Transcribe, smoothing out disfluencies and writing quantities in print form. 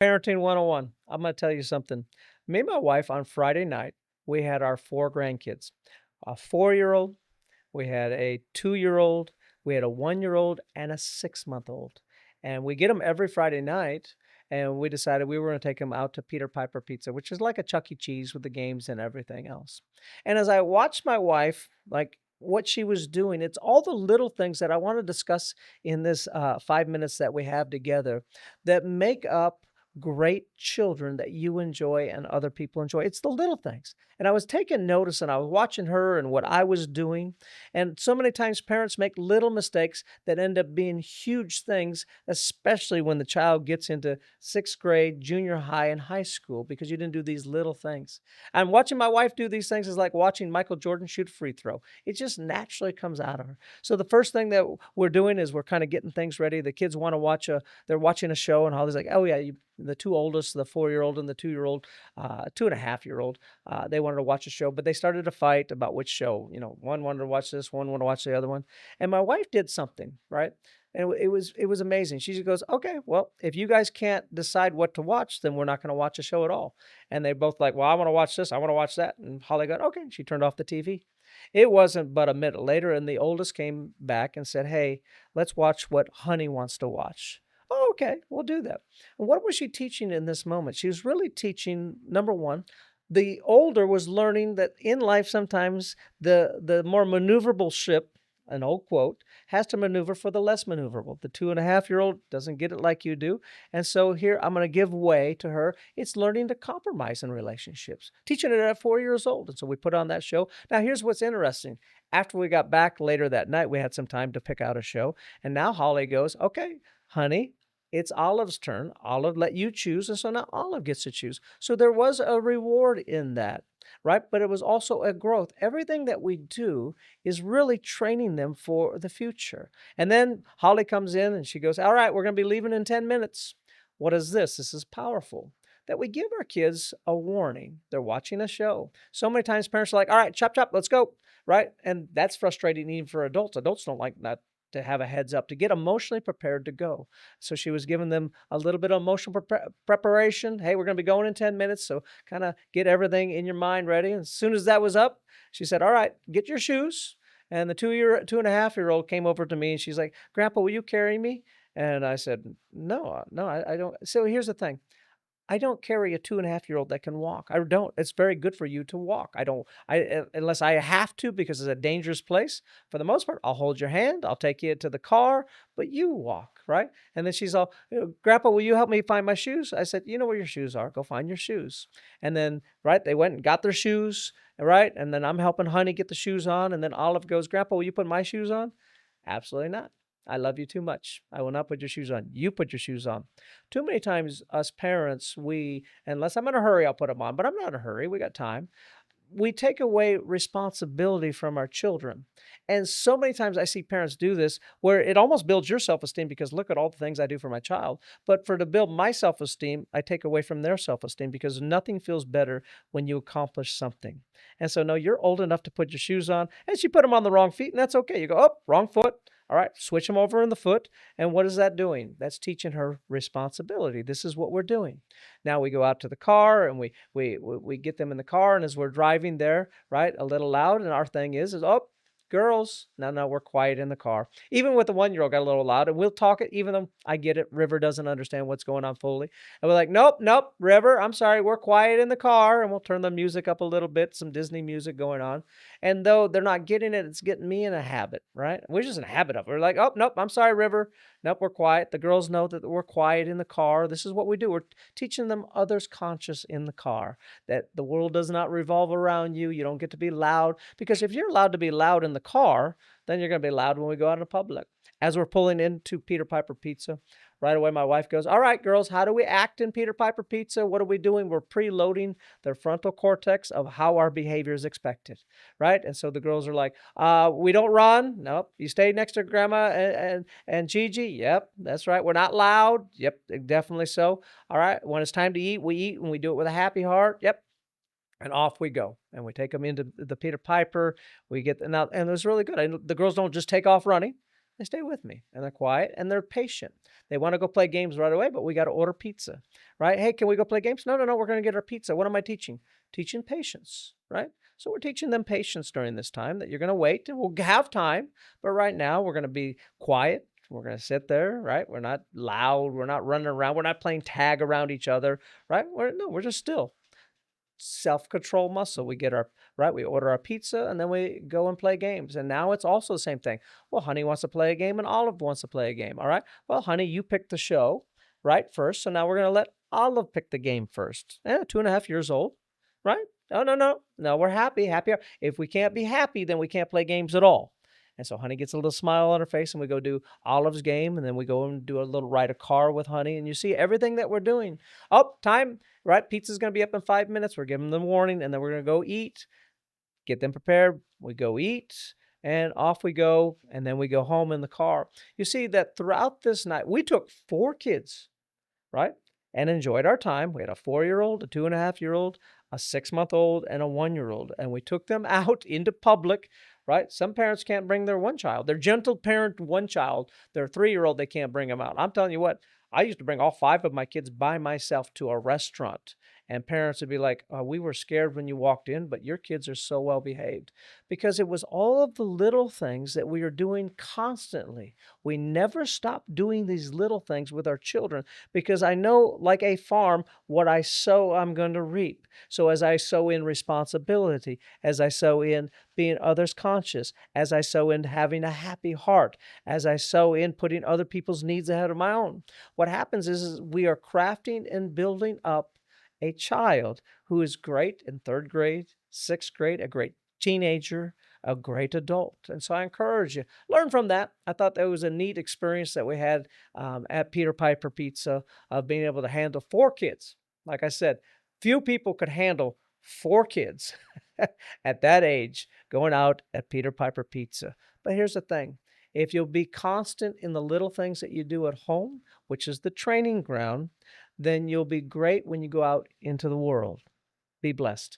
Parenting 101. I'm gonna tell you something. Me and my wife on Friday night, we had our 4 grandkids. A 4-year-old, we had a 2-year-old, we had a 1-year-old, and a 6-month-old. And we get them every Friday night, and we decided we were gonna take them out to Peter Piper Pizza, which is like a Chuck E. Cheese with the games and everything else. And as I watched my wife, like, what she was doing, it's all the little things that I wanna discuss in this, 5 minutes that we have together that make up great children that you enjoy and other people enjoy. It's the little things. And I was taking notice and I was watching her and what I was doing. And so many times parents make little mistakes that end up being huge things, especially when the child gets into 6th grade, junior high, and high school because you didn't do these little things. And watching my wife do these things is like watching Michael Jordan shoot a free throw. It just naturally comes out of her. So the first thing that we're doing is we're kind of getting things ready. The kids want to they're watching a show, and Holly's like, oh, yeah, the two oldest, the 4-year-old and the 2-year-old, 2.5-year-old, they wanted to watch a show, but they started to fight about which show. One wanted to watch this, one wanted to watch the other one. And my wife did something, right? And it was amazing. She just goes, okay, well, if you guys can't decide what to watch, then we're not going to watch a show at all. And they both like, well, I want to watch this, I want to watch that. And Holly got, okay. She turned off the TV. It wasn't but a minute later, and the oldest came back and said, hey, let's watch what Honey wants to watch. Oh, okay, we'll do that. And what was she teaching in this moment? She was really teaching, number one, the older was learning that in life sometimes the more maneuverable ship, an old quote, has to maneuver for the less maneuverable. The 2.5-year-old doesn't get it like you do. And so here I'm going to give way to her. It's learning to compromise in relationships, teaching it at 4 years old. And so we put on that show. Now, here's what's interesting. After we got back later that night, we had some time to pick out a show. And now Holly goes, okay, honey, it's Olive's turn. Olive let you choose, and so now Olive gets to choose. So there was a reward in that, right? But it was also a growth. Everything that we do is really training them for the future. And then Holly comes in and she goes, all right, we're going to be leaving in 10 minutes. What is this? This is powerful. That we give our kids a warning. They're watching a show. So many times parents are like, all right, chop, chop, let's go, right? And that's frustrating even for adults. Adults don't like that, to have a heads up, to get emotionally prepared to go. So she was giving them a little bit of emotional preparation. Hey, we're going to be going in 10 minutes. So kind of get everything in your mind ready. And as soon as that was up, she said, all right, get your shoes. And the 2.5-year-old came over to me and she's like, Grandpa, will you carry me? And I said, no, no, I don't. So here's the thing. I don't carry a 2.5-year-old that can walk. I don't. It's very good for you to walk. I don't, unless I have to because it's a dangerous place. For the most part, I'll hold your hand. I'll take you to the car, but you walk, right? And then she's all, Grandpa, will you help me find my shoes? I said, you know where your shoes are. Go find your shoes. And then, right, they went and got their shoes, right? And then I'm helping Honey get the shoes on. And then Olive goes, Grandpa, will you put my shoes on? Absolutely not. I love you too much. I will not put your shoes on. You put your shoes on. Too many times, us parents, unless I'm in a hurry, I'll put them on, but I'm not in a hurry. We got time. We take away responsibility from our children. And so many times I see parents do this where it almost builds your self esteem because look at all the things I do for my child. But to build my self esteem, I take away from their self esteem because nothing feels better when you accomplish something. And so, no, you're old enough to put your shoes on. And she put them on the wrong feet, and that's okay. You go, oh, wrong foot. All right, switch them over in the foot. And what is that doing? That's teaching her responsibility. This is what we're doing. Now we go out to the car and we get them in the car, and as we're driving there, right, a little loud, and our thing is oh, girls. No, we're quiet in the car. Even with the 1-year-old got a little loud, and we'll talk it, even though I get it. River doesn't understand what's going on fully. And we're like, nope, nope, River, I'm sorry, we're quiet in the car, and we'll turn the music up a little bit, some Disney music going on. And though they're not getting it, it's getting me in a habit, right? We're just in a habit of it. We're like, oh, nope, I'm sorry, River. Nope, we're quiet. The girls know that we're quiet in the car. This is what we do. We're teaching them others conscious in the car, that the world does not revolve around you. You don't get to be loud, because if you're allowed to be loud in the car, then you're going to be loud when we go out in public. As we're pulling into Peter Piper Pizza, right away my wife goes, all right, girls, how do we act in Peter Piper Pizza? What are we doing? We're preloading the frontal cortex of how our behavior is expected, right? And so the girls are like, we don't run. Nope. You stay next to Grandma and Gigi. Yep, that's right. We're not loud. Yep, definitely so. All right. When it's time to eat, we eat, and we do it with a happy heart. Yep. And off we go. And we take them into the Peter Piper. We get them out, and it was really good. The girls don't just take off running. They stay with me and they're quiet and they're patient. They want to go play games right away, but we got to order pizza, right? Hey, can we go play games? No, no, no. We're going to get our pizza. What am I teaching? Teaching patience, right? So we're teaching them patience during this time that you're going to wait and we'll have time. But right now, we're going to be quiet. We're going to sit there, right? We're not loud. We're not running around. We're not playing tag around each other, right? No, we're just still self-control muscle. We get our right, we order our pizza and then we go and play games. And now it's also the same thing. Well, honey wants to play a game and Olive wants to play a game. All right. Well, honey, you picked the show, right? First. So now we're gonna let Olive pick the game first. 2.5 years old, right? No, no, no. No, we're happy, happier. If we can't be happy, then we can't play games at all. And so honey gets a little smile on her face and we go do Olive's game and then we go and do a little ride a car with honey and you see everything that we're doing. Oh, time, right? Pizza's going to be up in 5 minutes. We're giving them warning and then we're going to go eat, get them prepared. We go eat and off we go. And then we go home in the car. You see that throughout this night, we took 4 kids, right? And enjoyed our time. We had a 4-year-old, a 2.5-year-old, a 6-month-old, and a 1-year-old. And we took them out into public, right? Some parents can't bring their one child. They're gentle parent one child. Their 3-year-old, they can't bring them out. I'm telling you what, I used to bring all 5 of my kids by myself to a restaurant. And parents would be like, we were scared when you walked in, but your kids are so well behaved. Because it was all of the little things that we are doing constantly. We never stop doing these little things with our children because I know, like a farm, what I sow, I'm going to reap. So as I sow in responsibility, as I sow in being others conscious, as I sow in having a happy heart, as I sow in putting other people's needs ahead of my own, what happens is we are crafting and building up a child who is great in 3rd grade, 6th grade, a great teenager, a great adult. And so I encourage you, learn from that. I thought that was a neat experience that we had at Peter Piper Pizza of being able to handle 4 kids. Like I said, few people could handle 4 kids at that age going out at Peter Piper Pizza. But here's the thing. If you'll be constant in the little things that you do at home, which is the training ground, then you'll be great when you go out into the world. Be blessed.